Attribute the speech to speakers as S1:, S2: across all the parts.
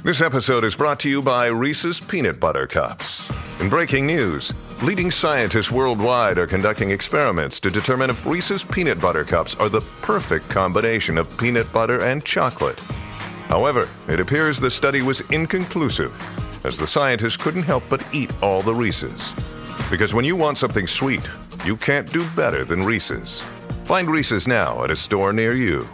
S1: This episode is brought to you by Reese's Peanut Butter Cups. In breaking news, leading scientists worldwide are conducting experiments to determine if Reese's Peanut Butter Cups are the perfect combination of peanut butter and chocolate. However, it appears the study was inconclusive, as the scientists couldn't help but eat all the Reese's. Because when you want something sweet, you can't do better than Reese's. Find Reese's now at a store near you.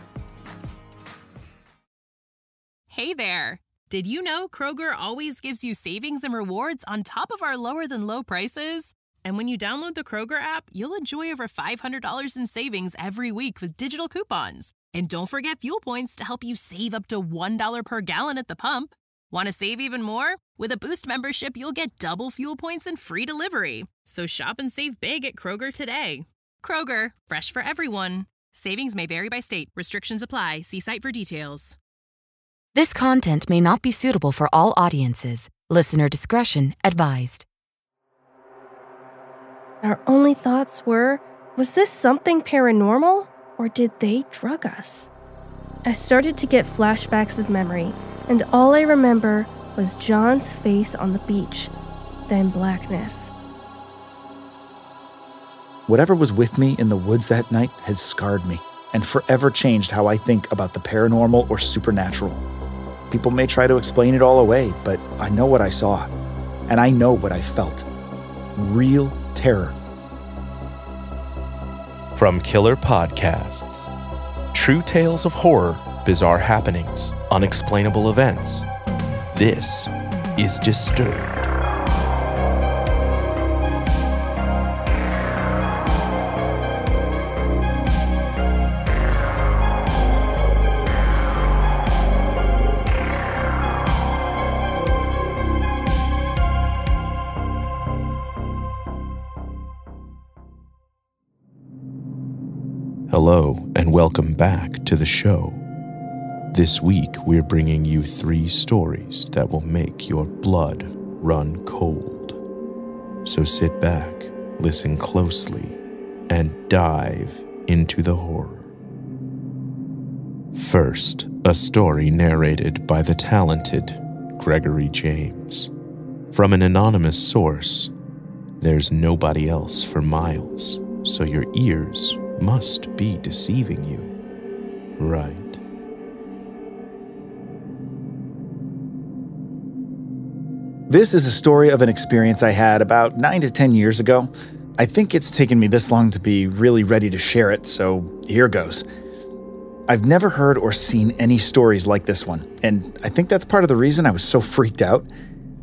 S2: Hey there! Did you know Kroger always gives you savings and rewards on top of our lower-than-low prices? And when you download the Kroger app, you'll enjoy over $500 in savings every week with digital coupons. And don't forget fuel points to help you save up to $1 per gallon at the pump. Want to save even more? With a Boost membership, you'll get double fuel points and free delivery. So shop and save big at Kroger today. Kroger, fresh for everyone. Savings may vary by state. Restrictions apply. See site for details.
S3: This content may not be suitable for all audiences. Listener discretion advised.
S4: Our only thoughts were, was this something paranormal, or did they drug us? I started to get flashbacks of memory, and all I remember was John's face on the beach, then blackness.
S5: Whatever was with me in the woods that night has scarred me and forever changed how I think about the paranormal or supernatural. People may try to explain it all away, but I know what I saw, and I know what I felt. Real terror.
S6: From Killer Podcasts. True tales of horror, bizarre happenings, unexplainable events. This is Disturbed. Hello, and welcome back to the show. This week, we're bringing you 3 stories that will make your blood run cold. So sit back, listen closely, and dive into the horror. First, a story narrated by the talented Gregory James. From an anonymous source, there's nobody else for miles, so your ears must be deceiving you, right?
S5: This is a story of an experience I had about 9 to 10 years ago. I think it's taken me this long to be really ready to share it, so here goes. I've never heard or seen any stories like this one, and I think that's part of the reason I was so freaked out.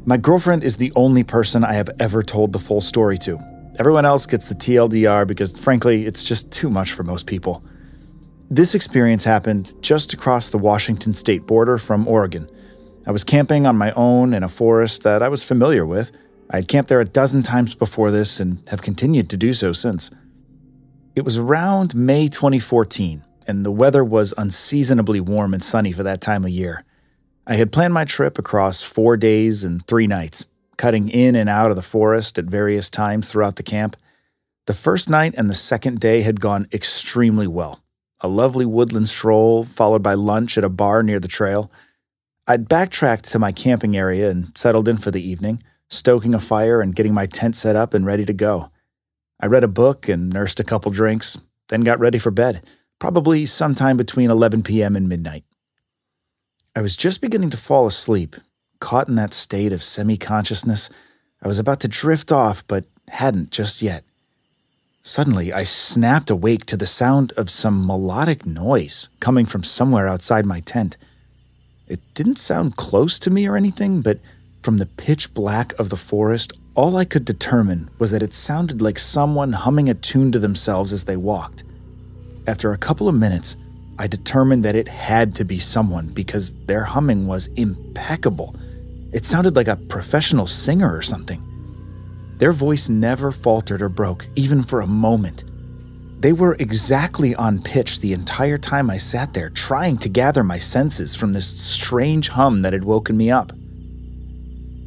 S5: My girlfriend is the only person I have ever told the full story to. Everyone else gets the TLDR because, frankly, it's just too much for most people. This experience happened just across the Washington state border from Oregon. I was camping on my own in a forest that I was familiar with. I had camped there a dozen times before this and have continued to do so since. It was around May 2014, and the weather was unseasonably warm and sunny for that time of year. I had planned my trip across 4 days and 3 nights, cutting in and out of the forest at various times throughout the camp. The first night and the second day had gone extremely well. A lovely woodland stroll, followed by lunch at a bar near the trail. I'd backtracked to my camping area and settled in for the evening, stoking a fire and getting my tent set up and ready to go. I read a book and nursed a couple drinks, then got ready for bed, probably sometime between 11 p.m. and midnight. I was just beginning to fall asleep, caught in that state of semi-consciousness. I was about to drift off, but hadn't just yet. Suddenly, I snapped awake to the sound of some melodic noise coming from somewhere outside my tent. It didn't sound close to me or anything, but from the pitch black of the forest, all I could determine was that it sounded like someone humming a tune to themselves as they walked. After a couple of minutes, I determined that it had to be someone because their humming was impeccable. It sounded like a professional singer or something. Their voice never faltered or broke, even for a moment. They were exactly on pitch the entire time I sat there, trying to gather my senses from this strange hum that had woken me up.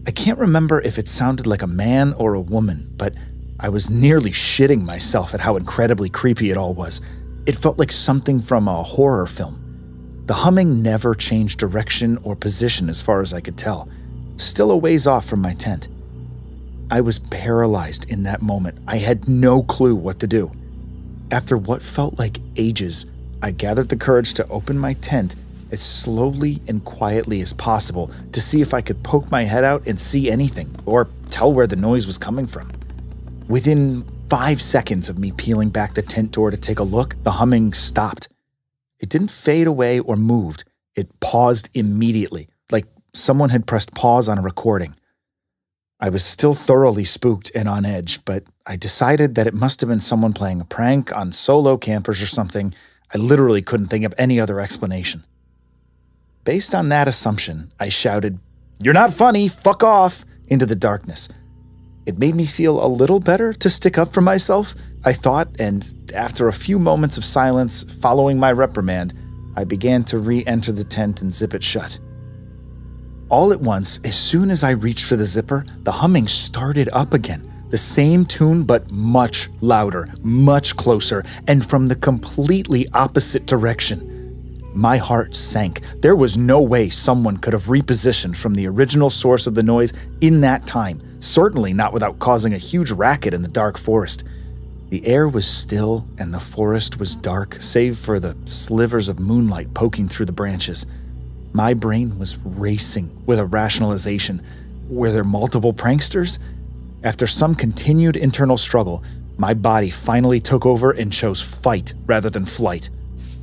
S5: I can't remember if it sounded like a man or a woman, but I was nearly shitting myself at how incredibly creepy it all was. It felt like something from a horror film. The humming never changed direction or position as far as I could tell, still a ways off from my tent. I was paralyzed in that moment. I had no clue what to do. After what felt like ages, I gathered the courage to open my tent as slowly and quietly as possible to see if I could poke my head out and see anything, or tell where the noise was coming from. Within 5 seconds of me peeling back the tent door to take a look, the humming stopped. It didn't fade away or moved. It paused immediately, like someone had pressed pause on a recording. I was still thoroughly spooked and on edge, but I decided that it must have been someone playing a prank on solo campers or something. I literally couldn't think of any other explanation. Based on that assumption, I shouted, "You're not funny, fuck off," into the darkness. It made me feel a little better to stick up for myself, I thought, and after a few moments of silence following my reprimand, I began to re-enter the tent and zip it shut. All at once, as soon as I reached for the zipper, the humming started up again. The same tune, but much louder, much closer, and from the completely opposite direction. My heart sank. There was no way someone could have repositioned from the original source of the noise in that time, certainly not without causing a huge racket in the dark forest. The air was still and the forest was dark, save for the slivers of moonlight poking through the branches. My brain was racing with a rationalization. Were there multiple pranksters? After some continued internal struggle, my body finally took over and chose fight rather than flight.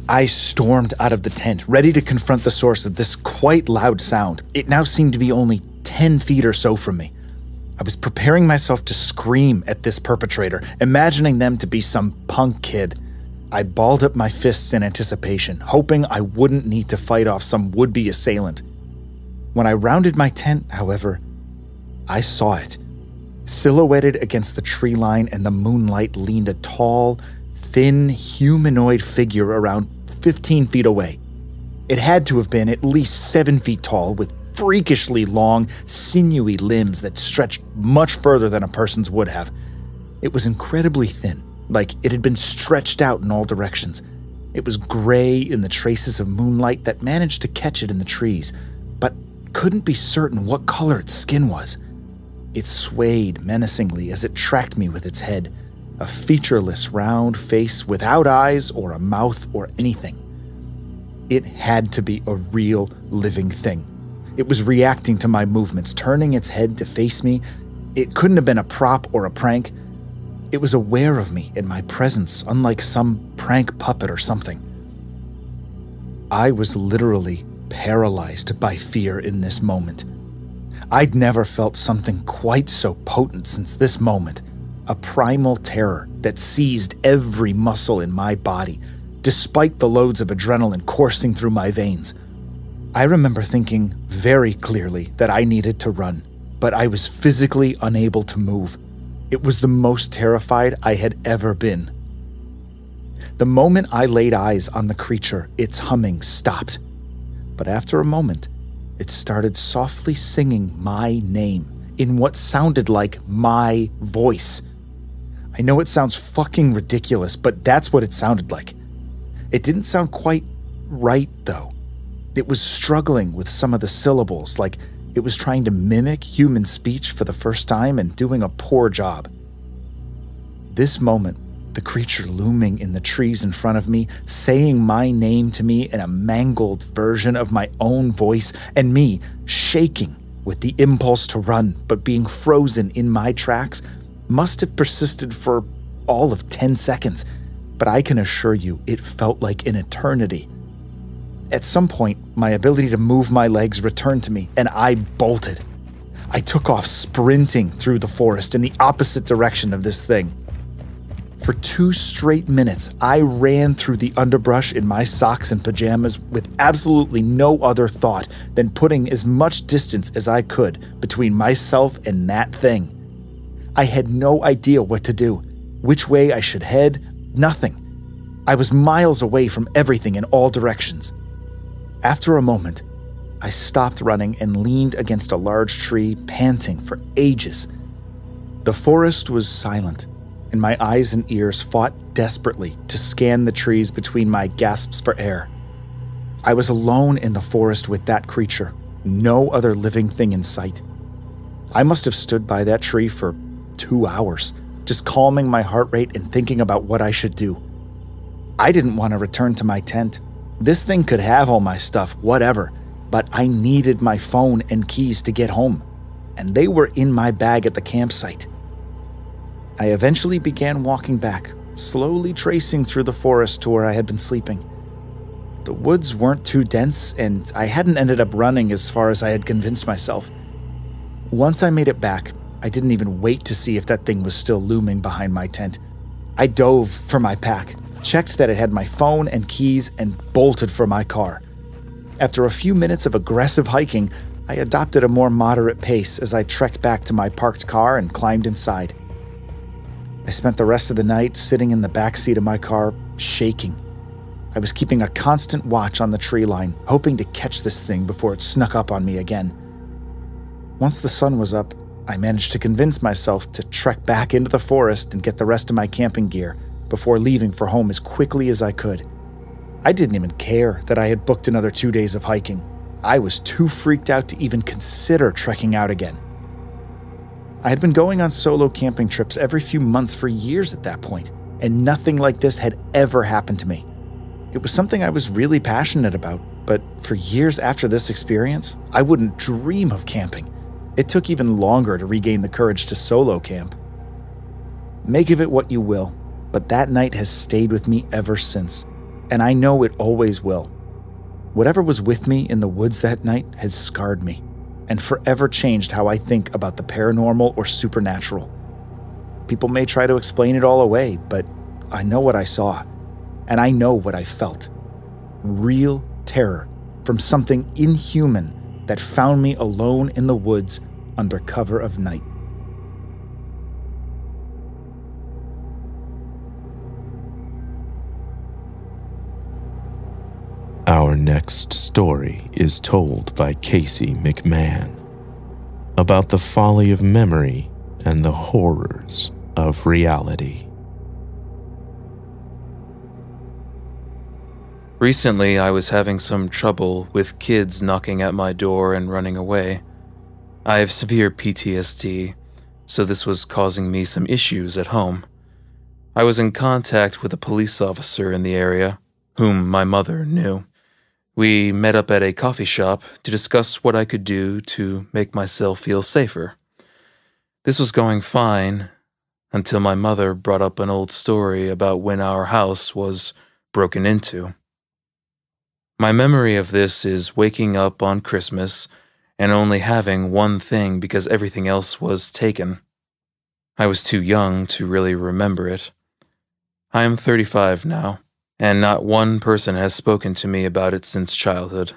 S5: I stormed out of the tent, ready to confront the source of this quite loud sound. It now seemed to be only 10 feet or so from me. I was preparing myself to scream at this perpetrator, imagining them to be some punk kid. I balled up my fists in anticipation, hoping I wouldn't need to fight off some would-be assailant. When I rounded my tent, however, I saw it. Silhouetted against the tree line and the moonlight leaned a tall, thin, humanoid figure around 15 feet away. It had to have been at least 7 feet tall, with freakishly long, sinewy limbs that stretched much further than a person's would have. It was incredibly thin, like it had been stretched out in all directions. It was gray in the traces of moonlight that managed to catch it in the trees, but couldn't be certain what color its skin was. It swayed menacingly as it tracked me with its head, a featureless round face without eyes or a mouth or anything. It had to be a real living thing. It was reacting to my movements, turning its head to face me. It couldn't have been a prop or a prank. It was aware of me and my presence, unlike some prank puppet or something. I was literally paralyzed by fear in this moment. I'd never felt something quite so potent since this moment. A primal terror that seized every muscle in my body, despite the loads of adrenaline coursing through my veins. I remember thinking very clearly that I needed to run, but I was physically unable to move. It was the most terrified I had ever been. The moment I laid eyes on the creature, its humming stopped. But after a moment, it started softly singing my name in what sounded like my voice. I know it sounds fucking ridiculous, but that's what it sounded like. It didn't sound quite right, though. It was struggling with some of the syllables, like it was trying to mimic human speech for the first time and doing a poor job. This moment, the creature looming in the trees in front of me, saying my name to me in a mangled version of my own voice, and me shaking with the impulse to run but being frozen in my tracks, must have persisted for all of 10 seconds, but I can assure you it felt like an eternity. At some point, my ability to move my legs returned to me, and I bolted. I took off sprinting through the forest in the opposite direction of this thing. For 2 straight minutes, I ran through the underbrush in my socks and pajamas with absolutely no other thought than putting as much distance as I could between myself and that thing. I had no idea what to do, which way I should head, nothing. I was miles away from everything in all directions. After a moment, I stopped running and leaned against a large tree, panting for ages. The forest was silent, and my eyes and ears fought desperately to scan the trees between my gasps for air. I was alone in the forest with that creature, no other living thing in sight. I must have stood by that tree for 2 hours, just calming my heart rate and thinking about what I should do. I didn't want to return to my tent. This thing could have all my stuff, whatever, but I needed my phone and keys to get home, and they were in my bag at the campsite. I eventually began walking back, slowly tracing through the forest to where I had been sleeping. The woods weren't too dense, and I hadn't ended up running as far as I had convinced myself. Once I made it back, I didn't even wait to see if that thing was still looming behind my tent. I dove for my pack, checked that it had my phone and keys, and bolted for my car. After a few minutes of aggressive hiking, I adopted a more moderate pace as I trekked back to my parked car and climbed inside. I spent the rest of the night sitting in the backseat of my car, shaking. I was keeping a constant watch on the tree line, hoping to catch this thing before it snuck up on me again. Once the sun was up, I managed to convince myself to trek back into the forest and get the rest of my camping gear before leaving for home as quickly as I could. I didn't even care that I had booked another 2 days of hiking. I was too freaked out to even consider trekking out again. I had been going on solo camping trips every few months for years at that point, and nothing like this had ever happened to me. It was something I was really passionate about, but for years after this experience, I wouldn't dream of camping. It took even longer to regain the courage to solo camp. Make of it what you will, but that night has stayed with me ever since, and I know it always will. Whatever was with me in the woods that night has scarred me, and forever changed how I think about the paranormal or supernatural. People may try to explain it all away, but I know what I saw, and I know what I felt. Real terror from something inhuman that found me alone in the woods under cover of night.
S6: Our next story is told by Casey McCann about the folly of memory and the horrors of reality.
S7: Recently, I was having some trouble with kids knocking at my door and running away. I have severe PTSD, so this was causing me some issues at home. I was in contact with a police officer in the area, whom my mother knew. We met up at a coffee shop to discuss what I could do to make myself feel safer. This was going fine until my mother brought up an old story about when our house was broken into. My memory of this is waking up on Christmas and only having one thing because everything else was taken. I was too young to really remember it. I am 35 now, and not one person has spoken to me about it since childhood.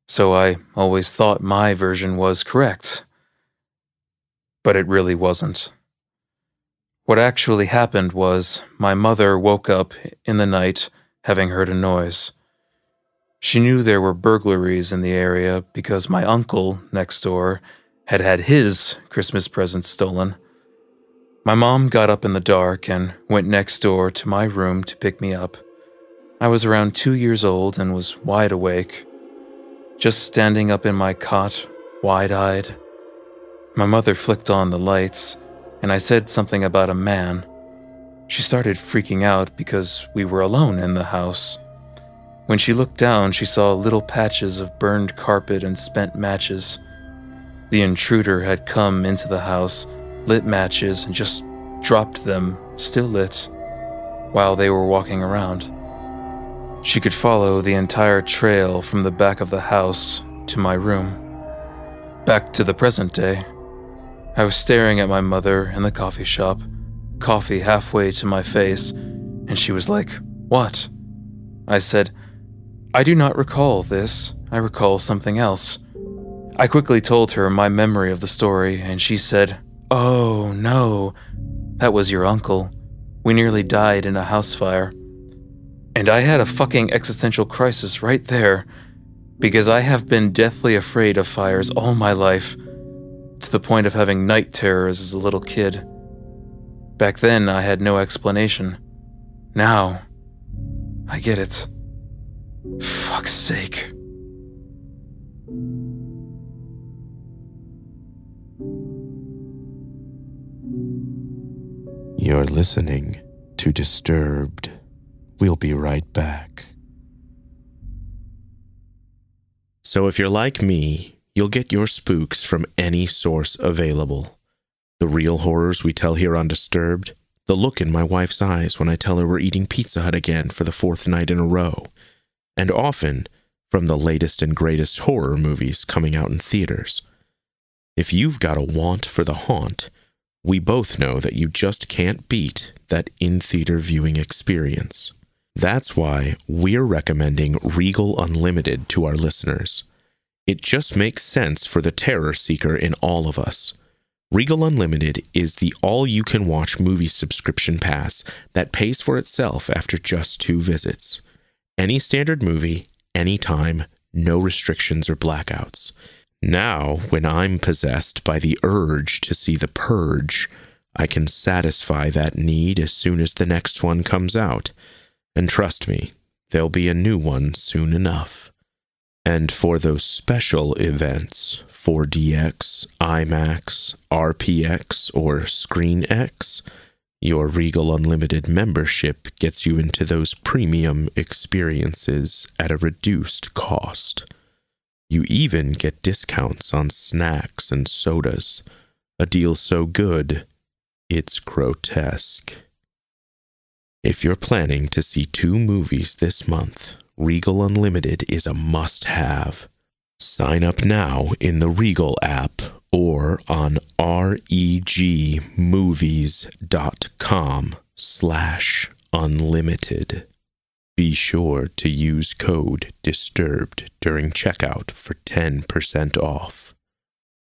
S7: So I always thought my version was correct. But it really wasn't. What actually happened was my mother woke up in the night having heard a noise. She knew there were burglaries in the area because my uncle next door had had his Christmas presents stolen. My mom got up in the dark and went next door to my room to pick me up. I was around 2 years old and was wide awake, just standing up in my cot, wide-eyed. My mother flicked on the lights, and I said something about a man. She started freaking out because we were alone in the house. When she looked down, she saw little patches of burned carpet and spent matches. The intruder had come into the house, lit matches, and just dropped them, still lit, while they were walking around. She could follow the entire trail from the back of the house to my room. Back to the present day. I was staring at my mother in the coffee shop, coffee halfway to my face, and she was like, "What?" I said, "I do not recall this. I recall something else." I quickly told her my memory of the story, and she said, "Oh, no, that was your uncle. We nearly died in a house fire." And I had a fucking existential crisis right there, because I have been deathly afraid of fires all my life, to the point of having night terrors as a little kid. Back then, I had no explanation. Now, I get it.
S6: Fuck's sake. You're listening to Disturbed. We'll be right back. So if you're like me, you'll get your spooks from any source available. The real horrors we tell here on Disturbed, the look in my wife's eyes when I tell her we're eating Pizza Hut again for the 4th night in a row, and often from the latest and greatest horror movies coming out in theaters. If you've got a want for the haunt, we both know that you just can't beat that in-theater viewing experience. That's why we're recommending Regal Unlimited to our listeners. It just makes sense for the terror seeker in all of us. Regal Unlimited is the all-you-can-watch movie subscription pass that pays for itself after just 2 visits. Any standard movie, anytime, no restrictions or blackouts. Now, when I'm possessed by the urge to see The Purge, I can satisfy that need as soon as the next one comes out. And trust me, there'll be a new one soon enough. And for those special events, 4DX, IMAX, RPX, or ScreenX, your Regal Unlimited membership gets you into those premium experiences at a reduced cost. You even get discounts on snacks and sodas, a deal so good, it's grotesque. If you're planning to see 2 movies this month, Regal Unlimited is a must-have. Sign up now in the Regal app or on regmovies.com/unlimited. Be sure to use code DISTURBED during checkout for 10% off.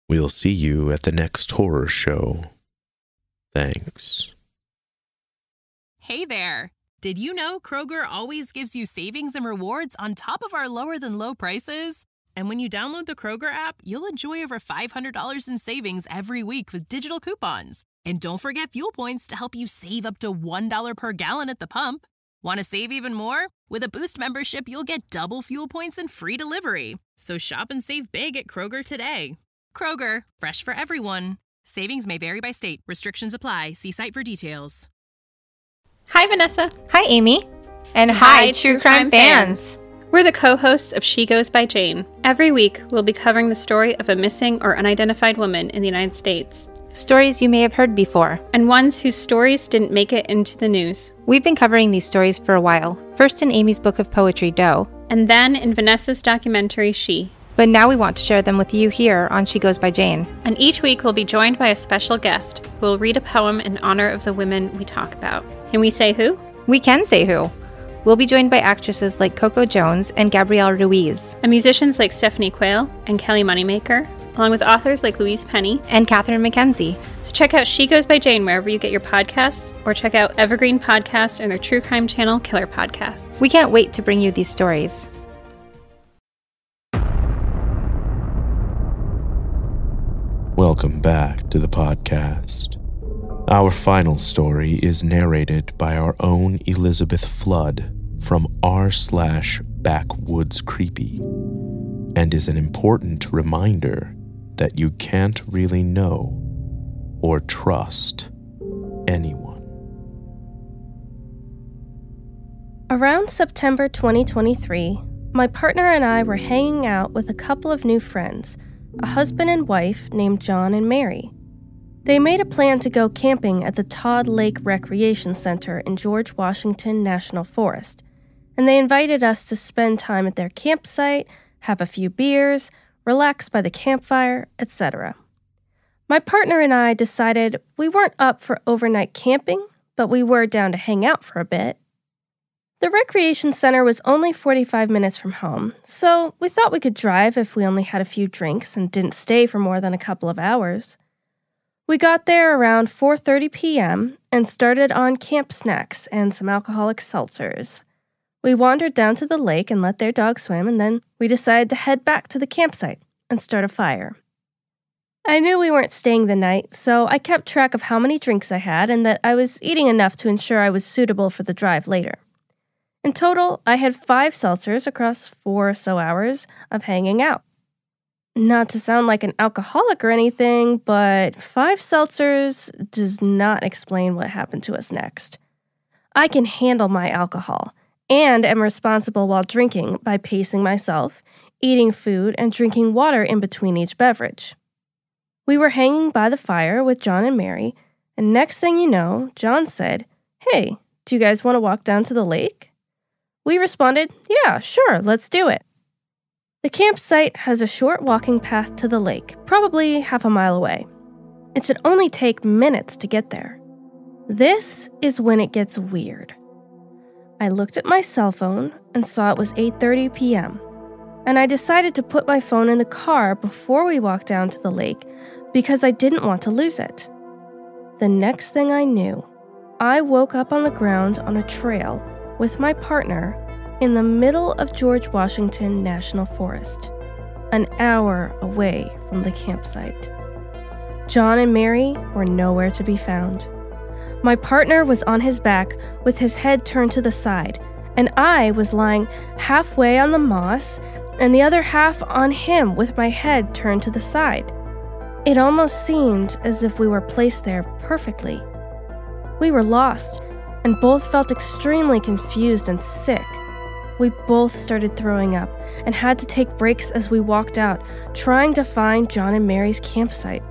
S6: We'll see you at the next horror show. Thanks.
S2: Hey there! Did you know Kroger always gives you savings and rewards on top of our lower-than-low prices? And when you download the Kroger app, you'll enjoy over $500 in savings every week with digital coupons. And don't forget fuel points to help you save up to $1 per gallon at the pump. Want to save even more? With a Boost membership, you'll get double fuel points and free delivery. So shop and save big at Kroger today. Kroger, fresh for everyone. Savings may vary by state. Restrictions apply. See site for details.
S8: Hi, Vanessa.
S9: Hi, Amy. And hi, True Crime fans.
S8: We're the co-hosts of She Goes by Jane. Every week, we'll be covering the story of a missing or unidentified woman in the United States.
S9: Stories you may have heard before.
S8: And ones whose stories didn't make it into the news.
S9: We've been covering these stories for a while, first in Amy's book of poetry, Doe.
S8: And then in Vanessa's documentary, She.
S9: But now we want to share them with you here on She Goes by Jane.
S8: And each week we'll be joined by a special guest who will read a poem in honor of the women we talk about. Can we say who?
S9: We can say who. We'll be joined by actresses like Coco Jones and Gabrielle Ruiz.
S8: And musicians like Stephanie Quayle and Kelly Moneymaker, along with authors like Louise Penny
S9: and Catherine McKenzie.
S8: So check out She Goes by Jane wherever you get your podcasts, or check out Evergreen Podcasts and their true crime channel, Killer Podcasts.
S9: We can't wait to bring you these stories.
S6: Welcome back to the podcast. Our final story is narrated by our own Elizabeth Flood from r/backwoodscreepy, and is an important reminder that you can't really know or trust anyone.
S4: Around September 2023, my partner and I were hanging out with a couple of new friends, a husband and wife named John and Mary. They made a plan to go camping at the Todd Lake Recreation Center in George Washington National Forest, and they invited us to spend time at their campsite, have a few beers, relax by the campfire, etc. My partner and I decided we weren't up for overnight camping, but we were down to hang out for a bit. The recreation center was only 45 minutes from home, so we thought we could drive if we only had a few drinks and didn't stay for more than a couple of hours. We got there around 4:30 p.m. and started on camp snacks and some alcoholic seltzers. We wandered down to the lake and let their dog swim, and then we decided to head back to the campsite and start a fire. I knew we weren't staying the night, so I kept track of how many drinks I had and that I was eating enough to ensure I was suitable for the drive later. In total, I had 5 seltzers across 4 or so hours of hanging out. Not to sound like an alcoholic or anything, but 5 seltzers does not explain what happened to us next. I can handle my alcohol, and am responsible while drinking by pacing myself, eating food, and drinking water in between each beverage. We were hanging by the fire with John and Mary, and next thing you know, John said, "Hey, do you guys want to walk down to the lake?" We responded, "Yeah, sure, let's do it." The campsite has a short walking path to the lake, probably half a mile away. It should only take minutes to get there. This is when it gets weird. I looked at my cell phone and saw it was 8:30 p.m., and I decided to put my phone in the car before we walked down to the lake because I didn't want to lose it. The next thing I knew, I woke up on the ground on a trail with my partner in the middle of George Washington National Forest, an hour away from the campsite. John and Mary were nowhere to be found. My partner was on his back with his head turned to the side, and I was lying halfway on the moss and the other half on him with my head turned to the side. It almost seemed as if we were placed there perfectly. We were lost and both felt extremely confused and sick. We both started throwing up and had to take breaks as we walked out, trying to find John and Mary's campsite.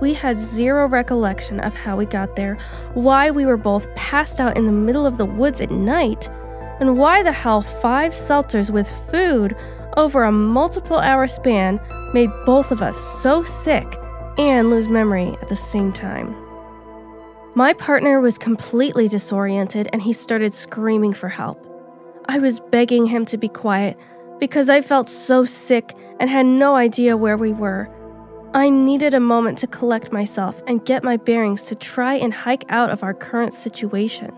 S4: We had zero recollection of how we got there, why we were both passed out in the middle of the woods at night, and why the hell 5 seltzers with food over a multiple-hour span made both of us so sick and lose memory at the same time. My partner was completely disoriented and he started screaming for help. I was begging him to be quiet because I felt so sick and had no idea where we were. I needed a moment to collect myself and get my bearings to try and hike out of our current situation.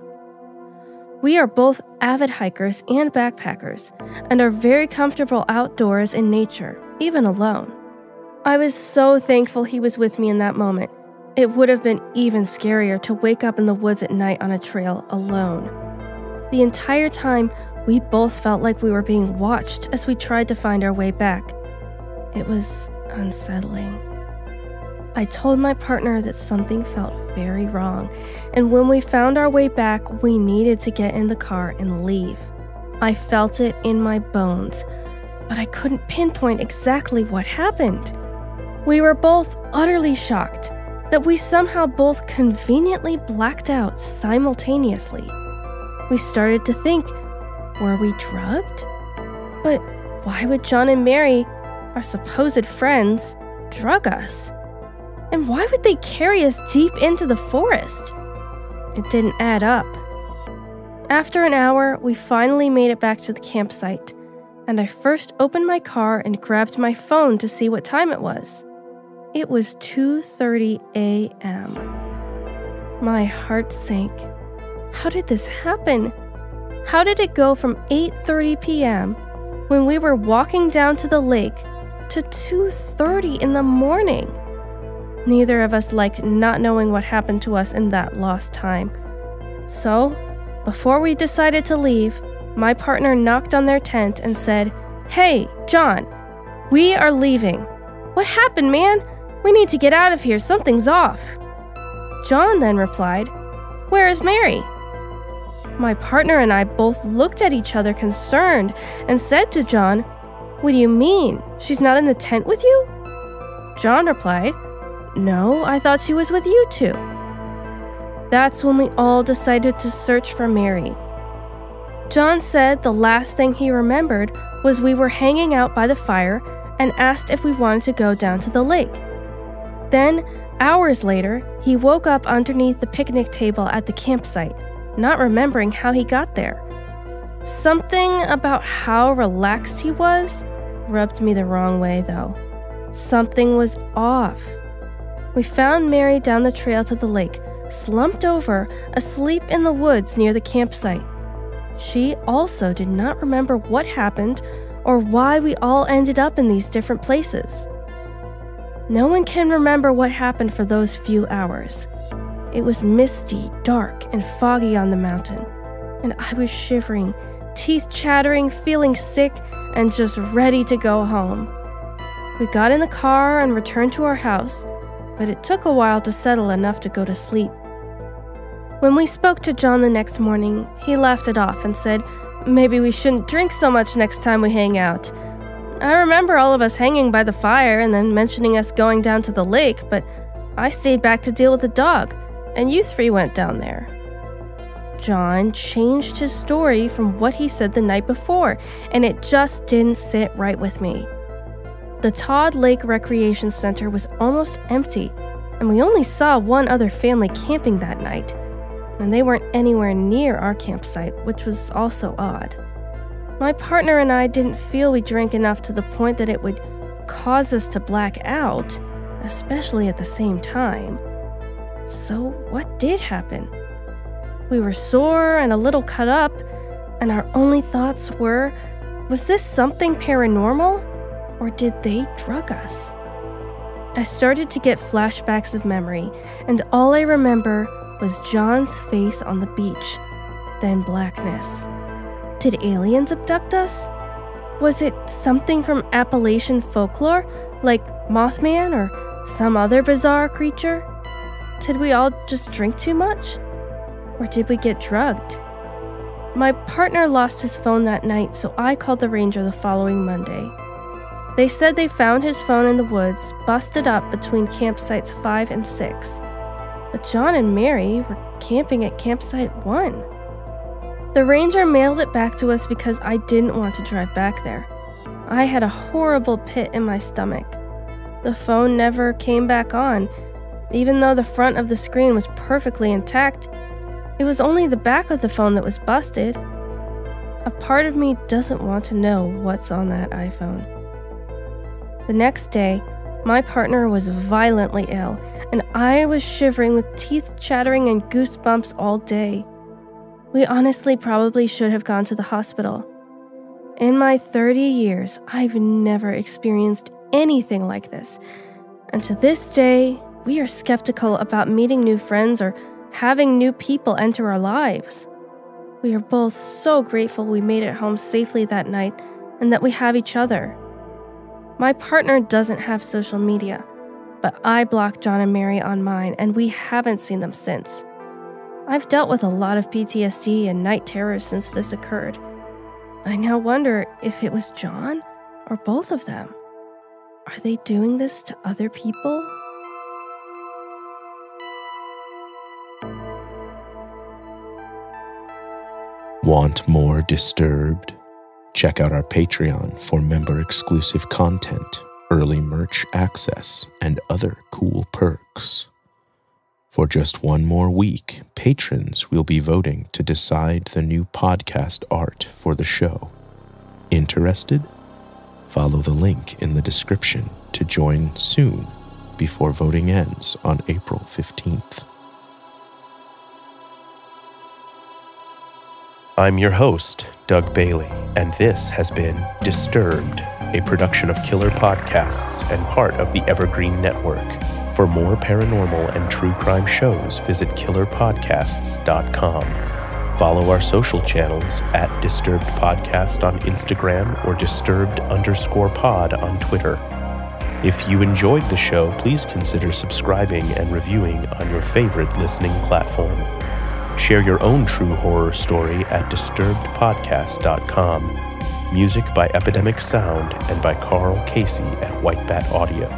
S4: We are both avid hikers and backpackers and are very comfortable outdoors in nature, even alone. I was so thankful he was with me in that moment. It would have been even scarier to wake up in the woods at night on a trail alone. The entire time, we both felt like we were being watched as we tried to find our way back. It was unsettling. I told my partner that something felt very wrong, and when we found our way back, we needed to get in the car and leave. I felt it in my bones, but I couldn't pinpoint exactly what happened. We were both utterly shocked that we somehow both conveniently blacked out simultaneously. We started to think, were we drugged? But why would John and Mary, our supposed friends, drug us? And why would they carry us deep into the forest? It didn't add up. After an hour, we finally made it back to the campsite, and I first opened my car and grabbed my phone to see what time it was. It was 2:30 a.m. My heart sank. How did this happen? How did it go from 8:30 p.m., when we were walking down to the lake, to 2:30 in the morning? Neither of us liked not knowing what happened to us in that lost time. So, before we decided to leave, my partner knocked on their tent and said, "Hey, John, we are leaving. What happened, man? We need to get out of here. Something's off." John then replied, "Where is Mary?" My partner and I both looked at each other concerned and said to John, "What do you mean? She's not in the tent with you?" John replied, "No, I thought she was with you two." That's when we all decided to search for Mary. John said the last thing he remembered was we were hanging out by the fire and asked if we wanted to go down to the lake. Then, hours later, he woke up underneath the picnic table at the campsite, not remembering how he got there. Something about how relaxed he was rubbed me the wrong way, though. Something was off. We found Mary down the trail to the lake, slumped over, asleep in the woods near the campsite. She also did not remember what happened or why we all ended up in these different places. No one can remember what happened for those few hours. It was misty, dark, and foggy on the mountain. and I was shivering, teeth chattering, feeling sick, and just ready to go home. We got in the car and returned to our house, but it took a while to settle enough to go to sleep. When we spoke to John the next morning, he laughed it off and said, maybe we shouldn't drink so much next time we hang out. I remember all of us hanging by the fire and then mentioning us going down to the lake, but I stayed back to deal with the dog, and you three went down there. John changed his story from what he said the night before, and it just didn't sit right with me. The Todd Lake Recreation Center was almost empty, and we only saw one other family camping that night, and they weren't anywhere near our campsite, which was also odd. My partner and I didn't feel we drank enough to the point that it would cause us to black out, especially at the same time. So what did happen? We were sore and a little cut up, and our only thoughts were, was this something paranormal, or did they drug us? I started to get flashbacks of memory, and all I remember was John's face on the beach, then blackness. Did aliens abduct us? Was it something from Appalachian folklore, like Mothman or some other bizarre creature? Did we all just drink too much? Or did we get drugged? My partner lost his phone that night, so I called the ranger the following Monday. They said they found his phone in the woods, busted up between campsites 5 and 6. But John and Mary were camping at campsite 1. The ranger mailed it back to us because I didn't want to drive back there. I had a horrible pit in my stomach. The phone never came back on. Even though the front of the screen was perfectly intact, it was only the back of the phone that was busted. A part of me doesn't want to know what's on that iPhone. The next day, my partner was violently ill, and I was shivering with teeth chattering and goosebumps all day. We honestly probably should have gone to the hospital. In my 30 years, I've never experienced anything like this, and to this day, we are skeptical about meeting new friends or having new people enter our lives. We are both so grateful we made it home safely that night and that we have each other. My partner doesn't have social media, but I blocked John and Mary on mine, and we haven't seen them since. I've dealt with a lot of PTSD and night terrors since this occurred. I now wonder if it was John or both of them. Are they doing this to other people?
S6: Want more Disturbed? Check out our Patreon for member-exclusive content, early merch access, and other cool perks. For just one more week, patrons will be voting to decide the new podcast art for the show. Interested? Follow the link in the description to join soon before voting ends on April 15th. I'm your host, Doug Bailey, and this has been Disturbed, a production of Killer Podcasts and part of the Evergreen Network. For more paranormal and true crime shows, visit killerpodcasts.com. Follow our social channels at Disturbed Podcast on Instagram or Disturbed_pod on Twitter. If you enjoyed the show, please consider subscribing and reviewing on your favorite listening platform. Share your own true horror story at disturbedpodcast.com. Music by Epidemic Sound and by Carl Casey at White Bat Audio.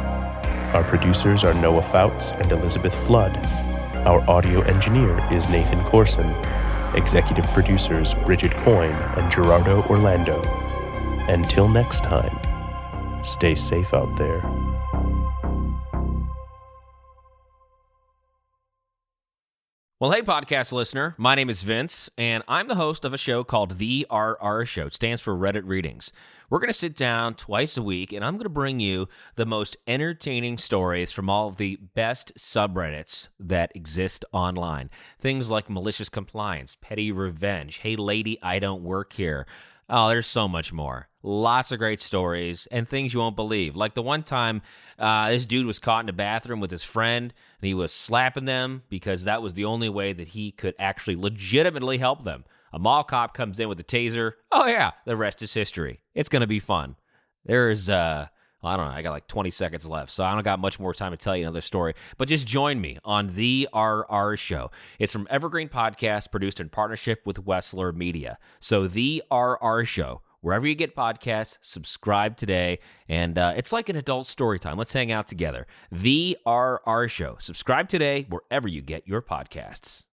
S6: Our producers are Noah Fouts and Elizabeth Flood. Our audio engineer is Nathan Corson. Executive producers Bridget Coyne and Gerardo Orlando. Until next time, stay safe out there.
S10: Well, hey, podcast listener. My name is Vince, and I'm the host of a show called The RR Show. It stands for Reddit Readings. We're going to sit down twice a week, and I'm going to bring you the most entertaining stories from all of the best subreddits that exist online. Things like malicious compliance, petty revenge, hey, lady, I don't work here. Oh, there's so much more. Lots of great stories and things you won't believe. Like the one time this dude was caught in a bathroom with his friend, and he was slapping them because that was the only way that he could actually legitimately help them. A mall cop comes in with a taser. Oh, yeah, the rest is history. It's going to be fun. There's, I don't know, I got like 20 seconds left, so I don't got much more time to tell you another story. But just join me on The RR Show. It's from Evergreen Podcast, produced in partnership with Wessler Media. So The RR Show, wherever you get podcasts, subscribe today. And it's like an adult story time. Let's hang out together. The RR Show. Subscribe today wherever you get your podcasts.